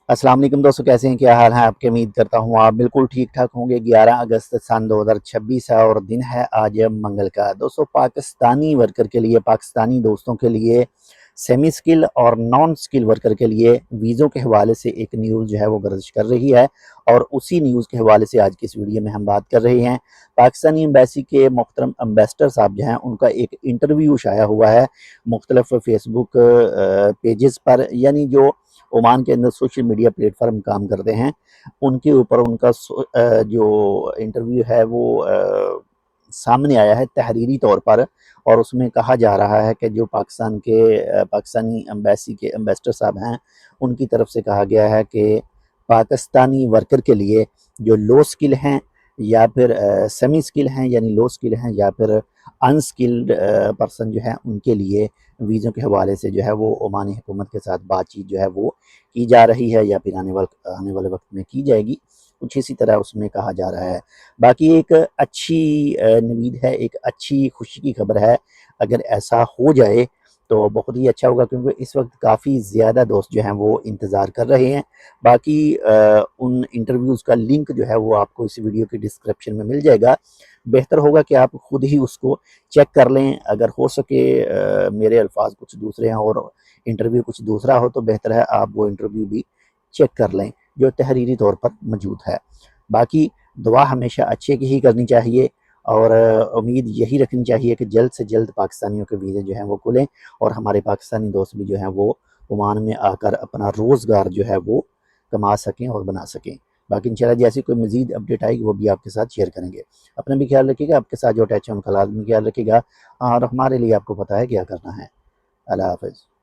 अस्सलाम वालेकुम दोस्तों, कैसे हैं? क्या हाल है आपके? उम्मीद करता हूँ आप बिल्कुल ठीक ठाक होंगे। 11 अगस्त सन 2026 है और दिन है आज मंगल का। दोस्तों, पाकिस्तानी वर्कर के लिए, पाकिस्तानी दोस्तों के लिए, सेमी स्किल और नॉन स्किल वर्कर के लिए वीज़ों के हवाले से एक न्यूज़ जो है वो गर्दिश कर रही है और उसी न्यूज़ के हवाले से आज की इस वीडियो में हम बात कर रहे हैं। पाकिस्तानी एम्बेसी के मोहतरम एम्बेसडर साहब जो हैं, उनका एक इंटरव्यू शाया हुआ है मुख्तलिफ फेसबुक पेजेस पर, यानी जो ओमान के अंदर सोशल मीडिया प्लेटफॉर्म काम करते हैं, उनके ऊपर उनका जो इंटरव्यू है वो सामने आया है तहरीरी तौर पर। और उसमें कहा जा रहा है कि जो पाकिस्तानी एम्बेसी के एम्बेसडर साहब हैं, उनकी तरफ से कहा गया है कि पाकिस्तानी वर्कर के लिए जो लो स्किल हैं या फिर सेमी स्किल हैं, यानी लो स्किल हैं या फिर अनस्किल्ड पर्सन जो है, उनके लिए वीज़ों के हवाले से जो है वो ओमानी हुकूमत के साथ बातचीत जो है वो की जा रही है या फिर आने वाले वक्त में की जाएगी। कुछ इसी तरह उसमें कहा जा रहा है। बाकी एक अच्छी नवीद है, एक अच्छी खुशी की खबर है। अगर ऐसा हो जाए तो बहुत ही अच्छा होगा, क्योंकि इस वक्त काफ़ी ज़्यादा दोस्त जो हैं वो इंतज़ार कर रहे हैं। बाकी उन इंटरव्यूज़ का लिंक जो है वो आपको इस वीडियो के डिस्क्रिप्शन में मिल जाएगा। बेहतर होगा कि आप खुद ही उसको चेक कर लें। अगर हो सके मेरे अल्फाज कुछ दूसरे हैं और इंटरव्यू कुछ दूसरा हो, तो बेहतर है आप वो इंटरव्यू भी चेक कर लें जो तहरीरी तौर पर मौजूद है। बाकी दुआ हमेशा अच्छे की ही करनी चाहिए और उम्मीद यही रखनी चाहिए कि जल्द से जल्द पाकिस्तानियों के वीज़े जो हैं वो खुलें और हमारे पाकिस्तानी दोस्त भी जो हैं वो ओमान में आकर अपना रोज़गार जो है वो कमा सकें और बना सकें। बाकी इंशाल्लाह जैसी कोई मज़ीद अपडेट आएगी वो भी आपके साथ शेयर करेंगे। अपना भी ख्याल रखिएगा, आपके साथ जो अटैच है उनका लाज़मी ख्याल रखिएगा और हमारे लिए आपको पता है क्या करना है। अल्लाह हाफ़िज़।